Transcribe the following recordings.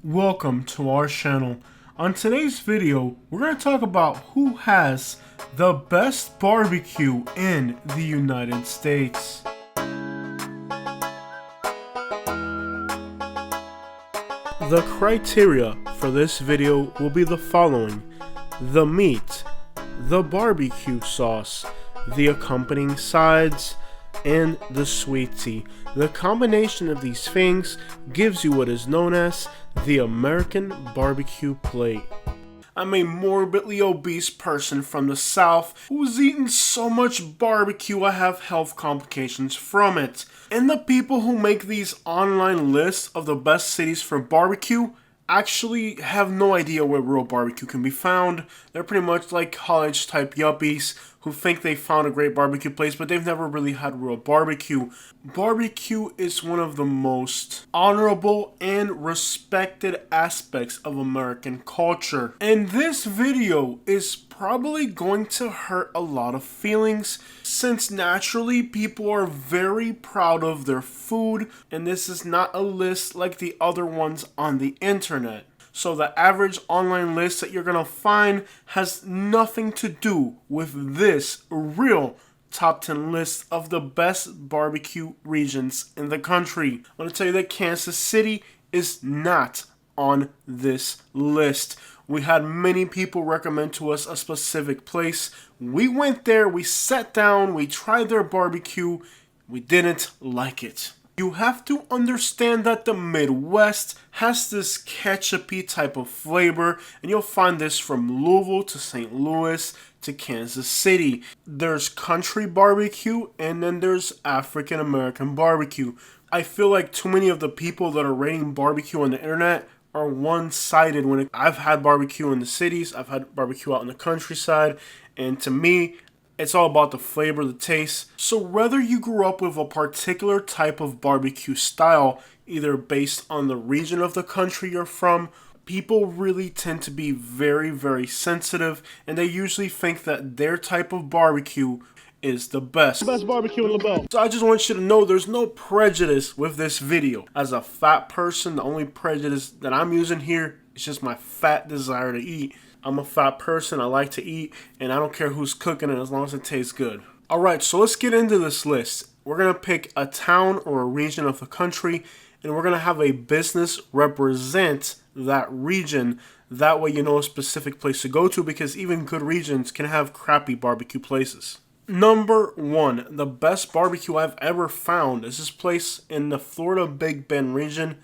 Welcome to our channel. On today's video, we're going to talk about who has the best barbecue in the United States. The criteria for this video will be the following: the meat, the barbecue sauce, the accompanying sides, and the sweet tea. The combination of these things gives you what is known as the American barbecue plate. I'm a morbidly obese person from the South who's eaten so much barbecue I have health complications from it. And the people who make these online lists of the best cities for barbecue actually have no idea where real barbecue can be found. They're pretty much like college type yuppies who think they found a great barbecue place, but they've never really had real barbecue. Barbecue is one of the most honorable and respected aspects of American culture. And this video is probably going to hurt a lot of feelings, since naturally people are very proud of their food, and this is not a list like the other ones on the internet. So the average online list that you're going to find has nothing to do with this real top 10 list of the best barbecue regions in the country. I want to tell you that Kansas City is not on this list. We had many people recommend to us a specific place. We went there, we sat down, we tried their barbecue. We didn't like it. You have to understand that the Midwest has this ketchupy type of flavor, and you'll find this from Louisville to St. Louis to Kansas City. There's country barbecue, and then there's African American barbecue. I feel like too many of the people that are rating barbecue on the internet are one-sided. I've had barbecue in the cities, I've had barbecue out in the countryside, and to me, it's all about the flavor, the taste. So whether you grew up with a particular type of barbecue style, either based on the region of the country you're from, people really tend to be very, very sensitive, and they usually think that their type of barbecue is the best. Best barbecue in the belt. So I just want you to know there's no prejudice with this video. As a fat person, the only prejudice that I'm using here is just my fat desire to eat. I'm a fat person, I like to eat, and I don't care who's cooking it as long as it tastes good. Alright, so let's get into this list. We're going to pick a town or a region of the country, and we're going to have a business represent that region. That way you know a specific place to go to, because even good regions can have crappy barbecue places. Number 1, the best barbecue I've ever found is this place in the Florida Big Bend region,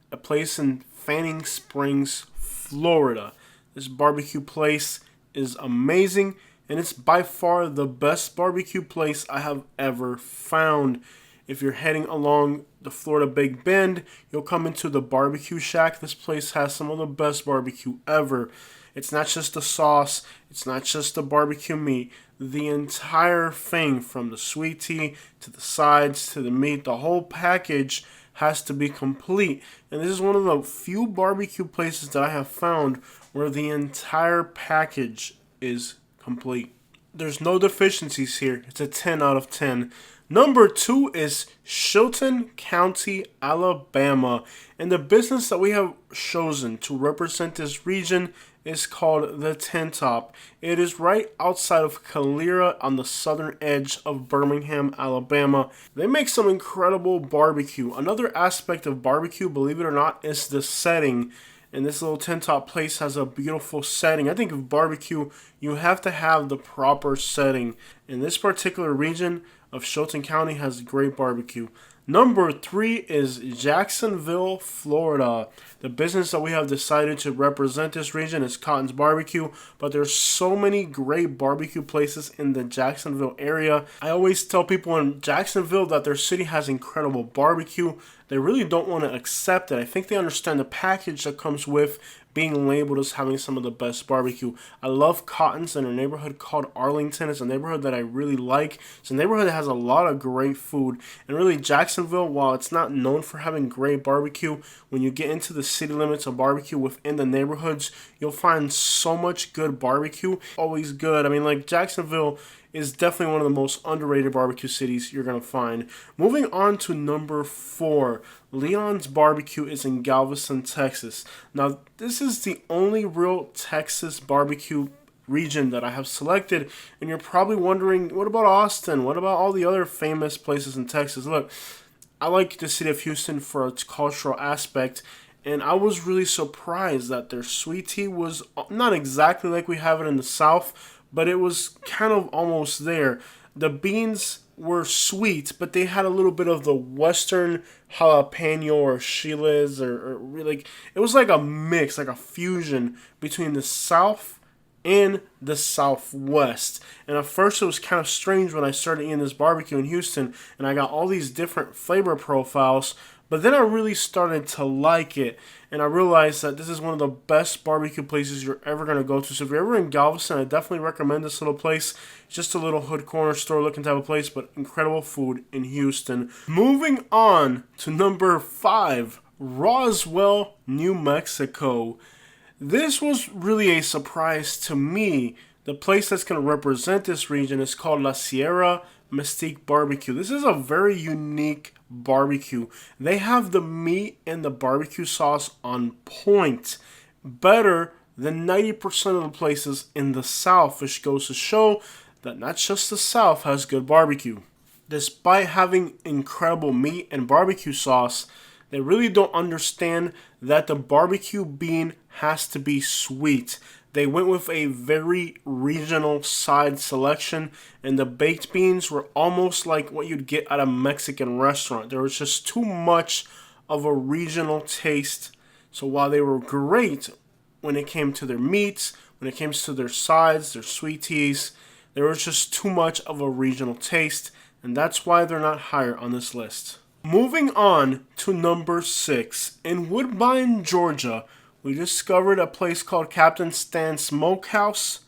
a place in Fanning Springs, Florida. This barbecue place is amazing, and it's by far the best barbecue place I have ever found. If you're heading along the Florida Big Bend, you'll come into the Barbecue Shack. This place has some of the best barbecue ever. It's not just the sauce, it's not just the barbecue meat. The entire thing, from the sweet tea to the sides to the meat, the whole package has to be complete. And this is one of the few barbecue places that I have found where the entire package is complete. There's no deficiencies here. It's a 10 out of 10. Number 2 is Chilton County, Alabama. And the business that we have chosen to represent this region is called the Tin Top. It is right outside of Calera on the southern edge of Birmingham, Alabama. They make some incredible barbecue. Another aspect of barbecue, believe it or not, is the setting. And this little Tin Top place has a beautiful setting. I think of barbecue, you have to have the proper setting. In this particular region of Chilton County has great barbecue. Number 3 is Jacksonville, Florida. The business that we have decided to represent this region is Cotton's Barbecue, but there's so many great barbecue places in the Jacksonville area. I always tell people in Jacksonville that their city has incredible barbecue. They really don't want to accept it. I think they understand the package that comes with being labeled as having some of the best barbecue. I love Cotton's in a neighborhood called Arlington. It's a neighborhood that I really like. It's a neighborhood that has a lot of great food. And really, Jacksonville, while it's not known for having great barbecue, when you get into the city limits of barbecue within the neighborhoods, you'll find so much good barbecue. Always good. I mean, like, Jacksonville is definitely one of the most underrated barbecue cities you're going to find. Moving on to number 4, Leon's Barbecue is in Galveston, Texas. Now, this is the only real Texas barbecue region that I have selected, and you're probably wondering, what about Austin? What about all the other famous places in Texas? Look, I like the city of Houston for its cultural aspect, and I was really surprised that their sweet tea was not exactly like we have it in the South, but it was kind of almost there. The beans were sweet, but they had a little bit of the Western jalapeno or chiles, or like, it was like a mix, like a fusion between the South and the Southwest. And at first it was kind of strange when I started eating this barbecue in Houston and I got all these different flavor profiles, but then I really started to like it, and I realized that this is one of the best barbecue places you're ever going to go to. So if you're ever in Galveston, I definitely recommend this little place. It's just a little hood corner store looking type of place, but incredible food in Houston. Moving on to number 5, Roswell, New Mexico. This was really a surprise to me. The place that's going to represent this region is called La Sierra Mystique Barbecue. This is a very unique barbecue. They have the meat and the barbecue sauce on point, better than 90% of the places in the South, which goes to show that not just the South has good barbecue. Despite having incredible meat and barbecue sauce, they really don't understand that the barbecue bean has to be sweet. They went with a very regional side selection, and the baked beans were almost like what you'd get at a Mexican restaurant. There was just too much of a regional taste. So while they were great when it came to their meats, when it came to their sides, their sweet teas, there was just too much of a regional taste, and that's why they're not higher on this list. Moving on to number 6, in Woodbine, Georgia, we discovered a place called Captain Stan's Smokehouse.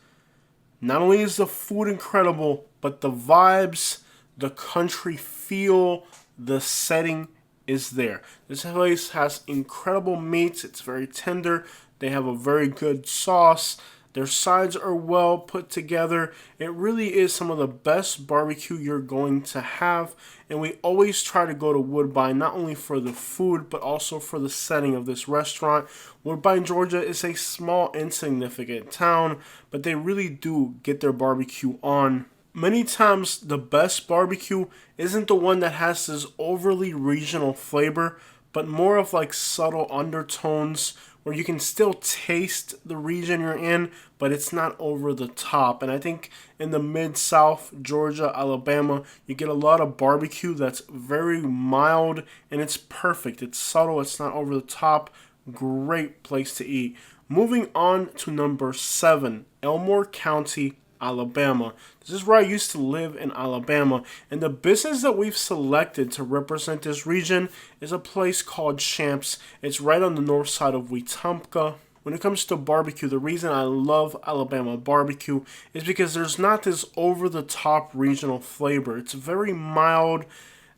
Not only is the food incredible, but the vibes, the country feel, the setting is there. This place has incredible meats. It's very tender. They have a very good sauce. Their sides are well put together. It really is some of the best barbecue you're going to have. And we always try to go to Woodbine, not only for the food, but also for the setting of this restaurant. Woodbine, Georgia is a small, insignificant town, but they really do get their barbecue on. Many times, the best barbecue isn't the one that has this overly regional flavor, but more of like subtle undertones where you can still taste the region you're in, but it's not over the top. And I think in the Mid-South, Georgia, Alabama, you get a lot of barbecue that's very mild, and it's perfect. It's subtle, it's not over the top. Great place to eat. Moving on to number 7, Elmore County, Alabama. This is where I used to live in Alabama, and the business that we've selected to represent this region is a place called Champs. It's right on the north side of Wetumpka. When it comes to barbecue, the reason I love Alabama barbecue is because there's not this over-the-top regional flavor. It's very mild.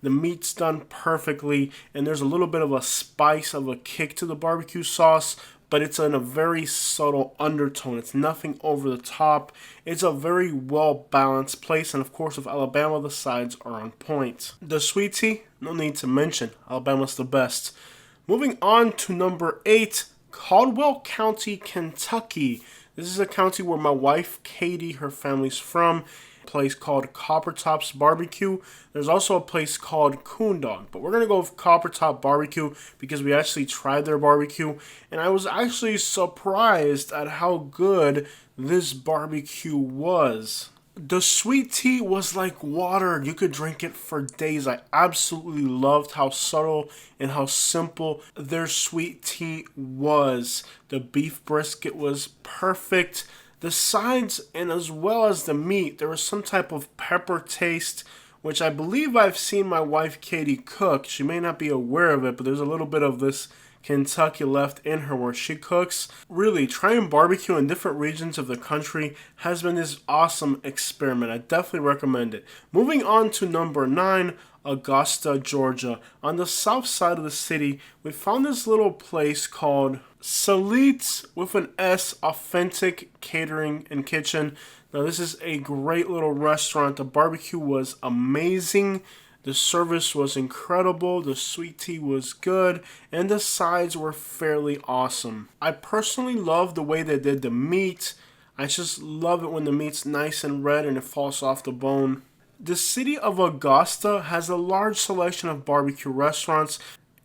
The meat's done perfectly, and there's a little bit of a spice, of a kick to the barbecue sauce, but it's in a very subtle undertone. It's nothing over the top. It's a very well-balanced place, and of course, with Alabama, the sides are on point. The sweet tea, no need to mention. Alabama's the best. Moving on to number 8, Caldwell County, Kentucky. This is a county where my wife, Katie, her family's from. A place called Copper Top's Barbecue. There's also a place called Coon Dog, but we're going to go with Copper Top Barbecue because we actually tried their barbecue, and I was actually surprised at how good this barbecue was. The sweet tea was like water. You could drink it for days. I absolutely loved how subtle and how simple their sweet tea was. The beef brisket was perfect. The sides, and as well as the meat, there was some type of pepper taste, which I believe I've seen my wife Katie cook. She may not be aware of it, but there's a little bit of this Kentucky left in her where she cooks. Really, trying barbecue in different regions of the country has been this awesome experiment. I definitely recommend it. Moving on to number 9, Augusta, Georgia. On the south side of the city, we found this little place called Salit's with an S, Authentic Catering and Kitchen. Now, this is a great little restaurant. The barbecue was amazing. The service was incredible, the sweet tea was good, and the sides were fairly awesome. I personally love the way they did the meat. I just love it when the meat's nice and red and it falls off the bone. The city of Augusta has a large selection of barbecue restaurants.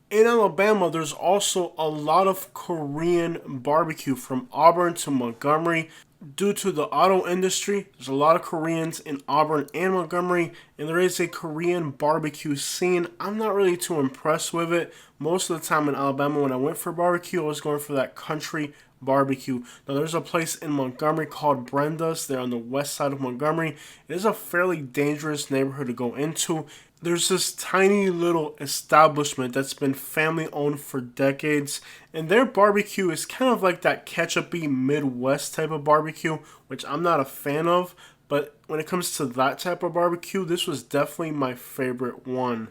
In Alabama, there's also a lot of Korean barbecue from Auburn to Montgomery. Due to the auto industry, there's a lot of Koreans in Auburn and Montgomery, and there is a Korean barbecue scene. I'm not really too impressed with it. Most of the time in Alabama, when I went for barbecue, I was going for that country barbecue. Now, there's a place in Montgomery called Brenda's. They're on the west side of Montgomery. It is a fairly dangerous neighborhood to go into. There's this tiny little establishment that's been family owned for decades, and their barbecue is kind of like that ketchup-y Midwest type of barbecue, which I'm not a fan of, but when it comes to that type of barbecue, this was definitely my favorite one.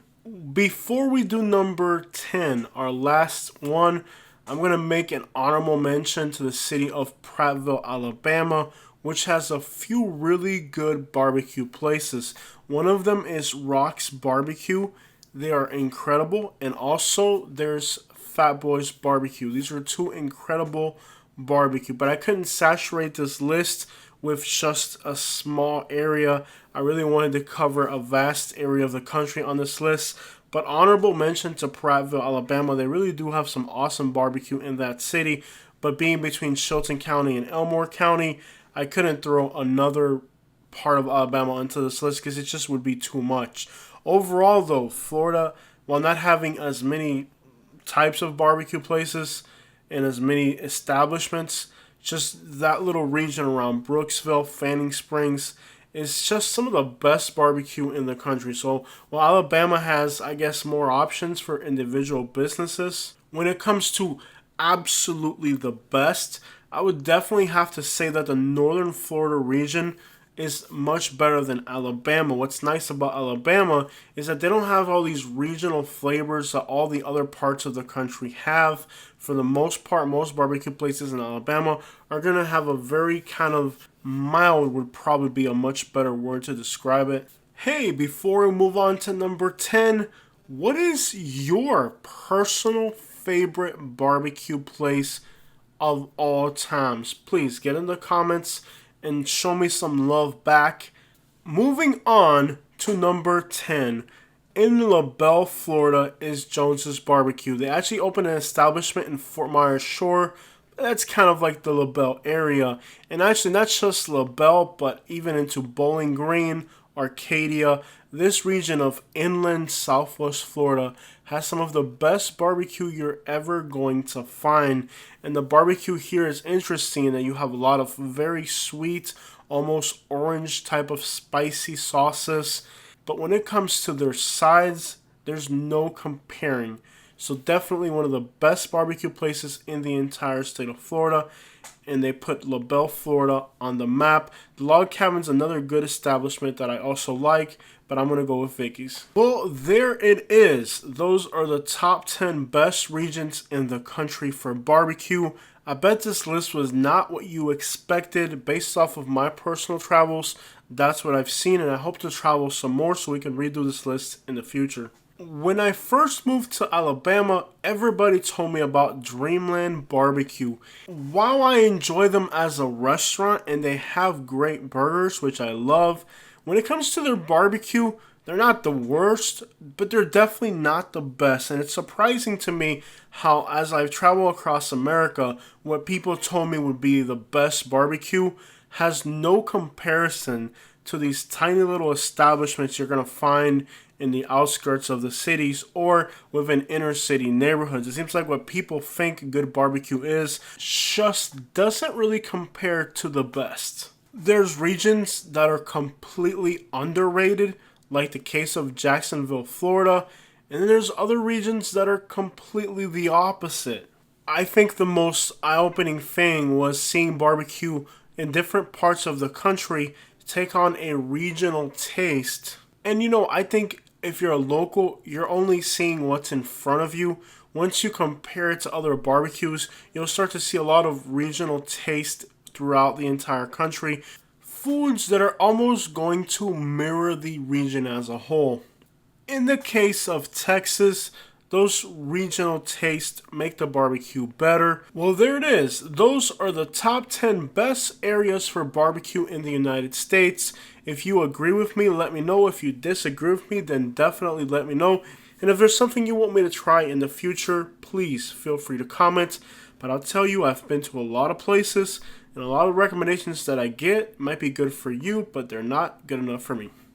Before we do number 10, our last one, I'm going to make an honorable mention to the city of Prattville, Alabama, which has a few really good barbecue places. One of them is Rock's Barbecue. They are incredible. And also there's Fat Boy's Barbecue. These are two incredible barbecue. But I couldn't saturate this list with just a small area. I really wanted to cover a vast area of the country on this list. But honorable mention to Prattville, Alabama. They really do have some awesome barbecue in that city. But being between Chilton County and Elmore County, I couldn't throw another part of Alabama onto this list because it just would be too much. Overall, though, Florida, while not having as many types of barbecue places and as many establishments, just that little region around Brooksville, Fanning Springs, is just some of the best barbecue in the country. So while Alabama has, I guess, more options for individual businesses, when it comes to absolutely the best, I would definitely have to say that the northern Florida region is much better than Alabama. What's nice about Alabama is that they don't have all these regional flavors that all the other parts of the country have. For the most part, most barbecue places in Alabama are going to have a very kind of mild, would probably be a much better word to describe it. Hey, before we move on to number 10, what is your personal favorite barbecue place of all times? Please get in the comments and show me some love back. Moving on to number 10. In LaBelle, Florida is Jones's Barbecue. They actually opened an establishment in Fort Myers Shore. That's kind of like the LaBelle area. And actually not just LaBelle, but even into Bowling Green, Arcadia. This region of inland Southwest Florida has some of the best barbecue you're ever going to find. And the barbecue here is interesting in that you have a lot of very sweet, almost orange type of spicy sauces. But when it comes to their sides, there's no comparing. So definitely one of the best barbecue places in the entire state of Florida. And they put LaBelle, Florida on the map. The Log Cabin's another good establishment that I also like, but I'm going to go with Vicky's. Well, there it is. Those are the top 10 best regions in the country for barbecue. I bet this list was not what you expected based off of my personal travels. That's what I've seen, and I hope to travel some more so we can redo this list in the future. When I first moved to Alabama, everybody told me about Dreamland Barbecue. While I enjoy them as a restaurant and they have great burgers, which I love, when it comes to their barbecue, they're not the worst, but they're definitely not the best. And it's surprising to me how, as I've traveled across America, what people told me would be the best barbecue has no comparison to these tiny little establishments you're going to find in the outskirts of the cities or within inner city neighborhoods. It seems like what people think good barbecue is just doesn't really compare to the best. There's regions that are completely underrated, like the case of Jacksonville, Florida, And then there's other regions that are completely the opposite. I think the most eye-opening thing was seeing barbecue in different parts of the country take on a regional taste. And I think if you're a local, you're only seeing what's in front of you. Once you compare it to other barbecues, you'll start to see a lot of regional taste throughout the entire country. Foods that are almost going to mirror the region as a whole. In the case of Texas, those regional tastes make the barbecue better. Well, there it is. Those are the top 10 best areas for barbecue in the United States. If you agree with me, let me know. If you disagree with me, then definitely let me know. And if there's something you want me to try in the future, please feel free to comment. But I'll tell you, I've been to a lot of places, and a lot of recommendations that I get might be good for you, but they're not good enough for me.